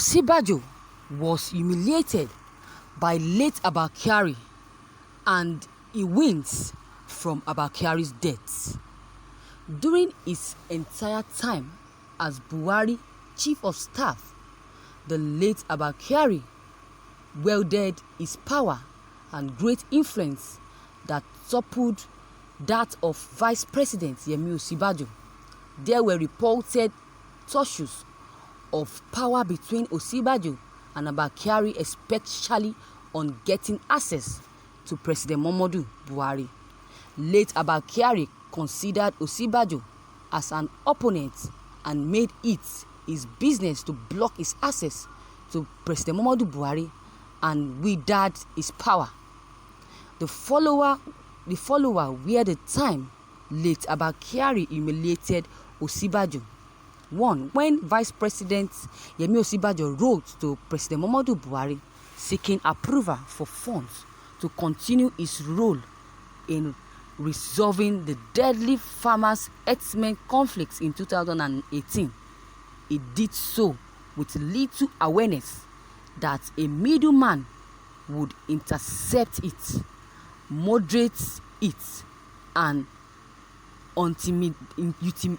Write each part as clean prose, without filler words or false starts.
Osinbajo was humiliated by late Abba Kyari, and he wins from Abba Kyari's death. During his entire time as Buhari Chief of Staff, the late Abba Kyari wielded his power and great influence that toppled that of Vice President Osinbajo. There were reported tussles of power between Osinbajo and Abba Kyari, especially on getting access to President Muhammadu Buhari. Late Abba Kyari considered Osinbajo as an opponent and made it his business to block his access to President Muhammadu Buhari and wield his power. The follower were the time late Abba Kyari humiliated Osinbajo. One, when Vice President Osinbajo wrote to President Muhammadu Buhari seeking approval for funds to continue his role in resolving the deadly farmers-herdsmen conflicts in 2018. He did so with little awareness that a middleman would intercept it, moderate it, and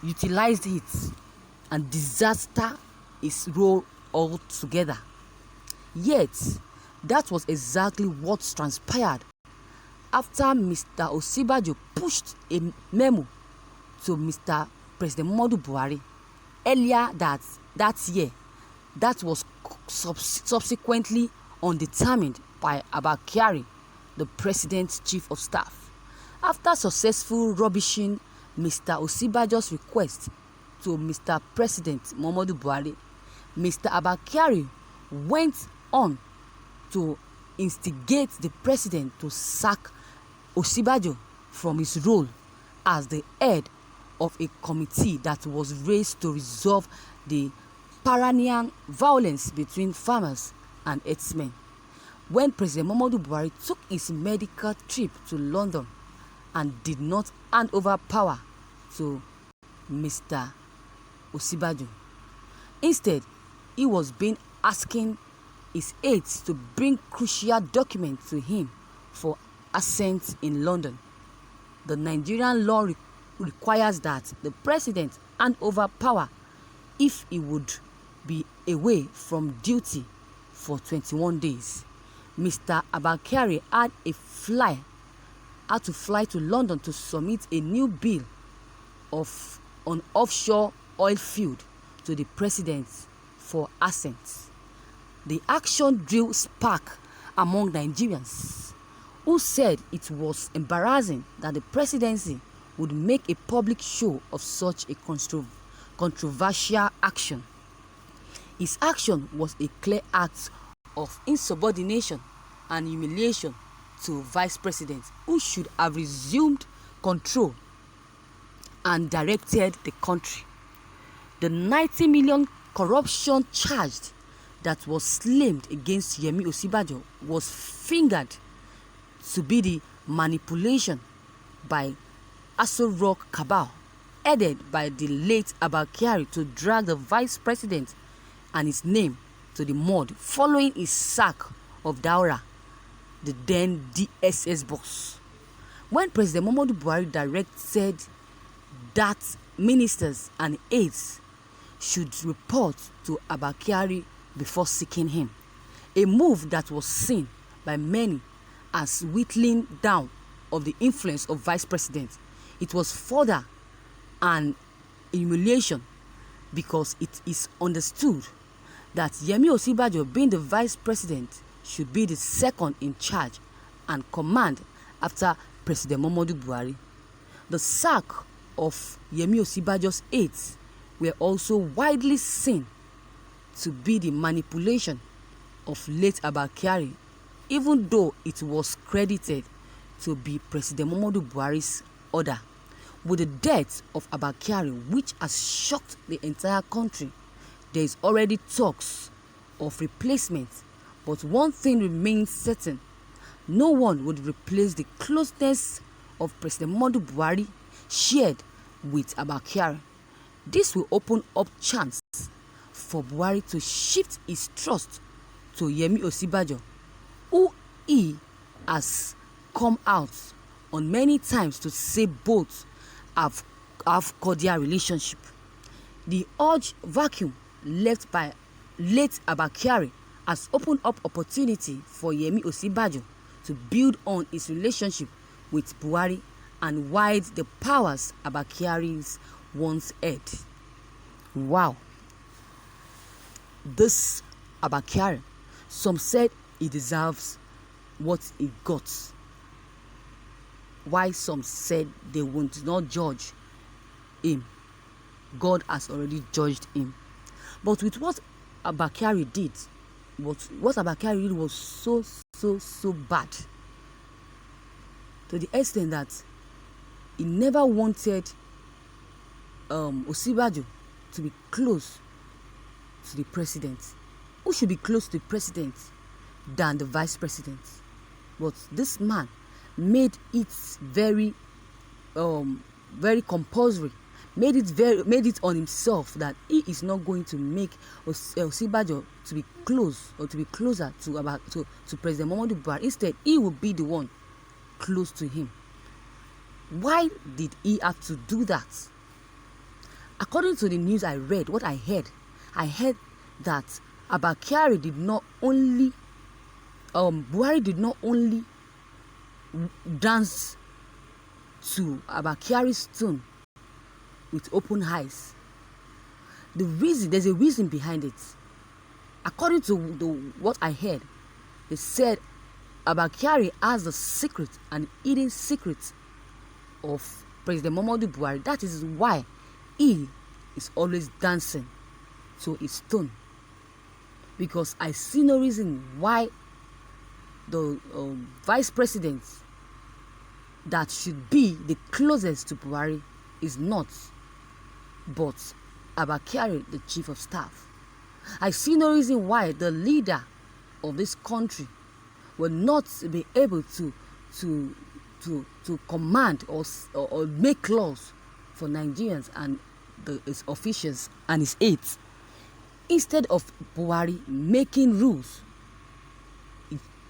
utilized it, and disaster is role altogether. Yet, that was exactly what transpired after Mr. Osinbajo pushed a memo to Mr. President Muhammadu Buhari earlier that year that was subsequently undetermined by Abba Kyari, the President's Chief of Staff. After successful rubbishing Mr. Osinbajo's request to Mr. President Muhammadu Buhari, Mr. Abba Kyari went on to instigate the president to sack Osinbajo from his role as the head of a committee that was raised to resolve the perennial violence between farmers and herdsmen. When President Muhammadu Buhari took his medical trip to London and did not hand over power to Mr. Osinbajo, instead he was being asking his aides to bring crucial documents to him for assent in London. The Nigerian law requires that the president hand over power if he would be away from duty for 21 days. Mr. Abba Kyari had to fly to London to submit a new bill on offshore oil field to the president for assent. The action drew spark among Nigerians, who said it was embarrassing that the presidency would make a public show of such a controversial action. His action was a clear act of insubordination and humiliation to Vice President, who should have resumed control and directed the country. The 90 million corruption charge that was slammed against Osinbajo was fingered to be the manipulation by Aso Rock cabal, headed by the late Abba Kyari, to drag the vice president and his name to the mud following his sack of Daura, the then DSS boss. When President Muhammadu Buhari directed that ministers and aides should report to Abba Kyari before seeking him, a move that was seen by many as whittling down of the influence of vice president. It was further an humiliation because it is understood that Osinbajo, being the vice president, should be the second in charge and command after President Muhammadu Buhari. The sack of Osinbajo's aides were also widely seen to be the manipulation of late Abba Kyari, even though it was credited to be President Muhammadu Buhari's order. With the death of Abba Kyari, which has shocked the entire country, there is already talks of replacement, but one thing remains certain: no one would replace the closeness of President Muhammadu Buhari shared with Abba Kyari. This will open up chance for Buhari to shift his trust to Yemi Osinbajo, who he has come out on many times to say both have cordial relationship. The urge vacuum left by late Abba Kyari has opened up opportunity for Yemi Osinbajo to build on his relationship with Buhari and wide the powers Abba Kyari's once had. Wow. This Abba Kyari, some said he deserves what he got, while some said they would not judge him. God has already judged him. But with what Abba Kyari did, what Abba Kyari did was so bad, to the extent that he never wanted Osinbajo to be close to the president. Who should be close to the president than the vice president? But this man made it very compulsory, made it on himself that he is not going to make Osinbajo to be close or to be closer to President Muhammadu Buhari. Instead, he will be the one close to him. Why did he have to do that? According to the news I read, what I heard that Abba Kyari did not only Buhari did not only dance to Abba Kyari's tune with open eyes. There's a reason behind it. According to what I heard, they said Abba Kyari has the secret and hidden secret of President Muhammadu Buhari. That is why he is always dancing to his tune. Because I see no reason why the vice president that should be the closest to Buhari is not, but Abba Kyari, the chief of staff. I see no reason why the leader of this country will not be able to command or make laws for Nigerians and his officials and his aides. Instead of Buhari making rules,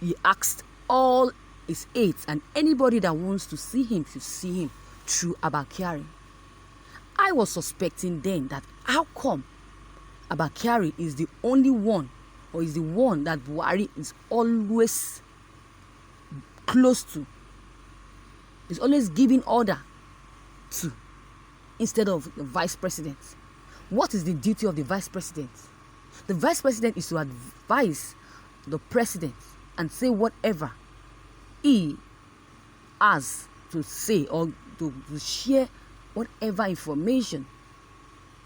he asked all his aides and anybody that wants to see him should see him through Abba Kyari. I was suspecting then that how come Abba Kyari is the only one, or is the one that Buhari is always close to, is always giving order to, instead of the vice president. What is the duty of the vice president? The vice president is to advise the president and say whatever he has to say, or to share whatever information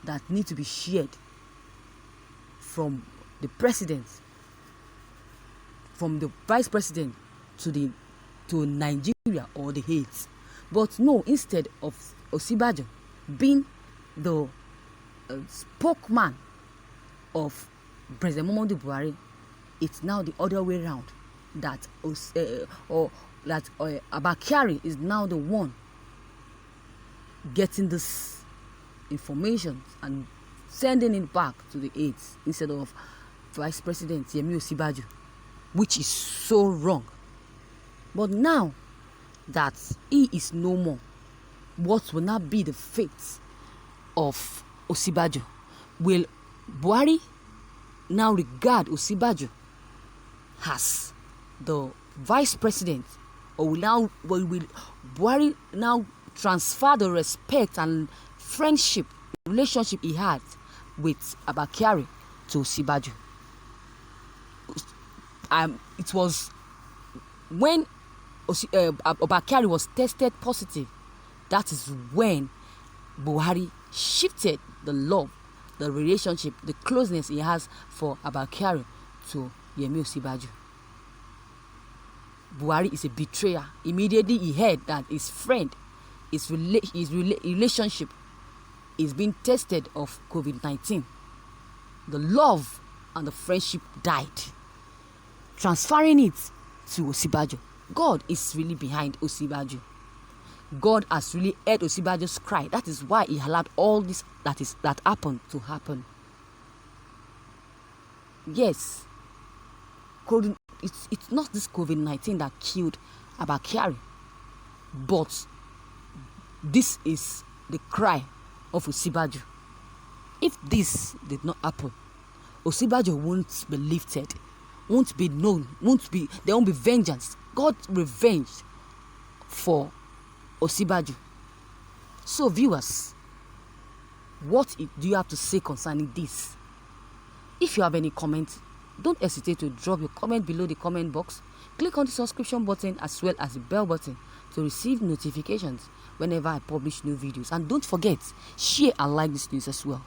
that need to be shared from the president, from the vice president to Nigeria or the aides. But no, instead of Osinbajo being the spokesman of President Muhammadu Buhari, it's now the other way around, that Abba Kyari is now the one getting this information and sending it back to the aides instead of Vice President Yemi Osinbajo, which is so wrong. But now that he is no more, what will now be the fate of Osinbajo? Will Buhari now regard Osinbajo as the vice president, or will Buhari now transfer the respect and friendship relationship he had with Abba Kyari to Osinbajo? It was when Abba Kyari was tested positive, that is when Buhari shifted the love, the relationship, the closeness he has for Abba Kyari to Yemi Osinbajo. Buhari is a betrayer. Immediately he heard that his friend, his relationship is being tested of COVID-19. The love and the friendship died, transferring it to Osinbajo. God is really behind Osinbajo. God has really heard Osinbajo's cry. That is why he allowed all this that happened to happen. Yes, it's not this COVID-19 that killed Abba Kyari, but this is the cry of Osinbajo. If this did not happen, Osinbajo won't be lifted, won't be known, there won't be vengeance. God's revenge for Osinbajo. So viewers, what do you have to say concerning this? If you have any comments, don't hesitate to drop your comment below the comment box. Click on the subscription button as well as the bell button to receive notifications whenever I publish new videos. And don't forget, share and like this news as well.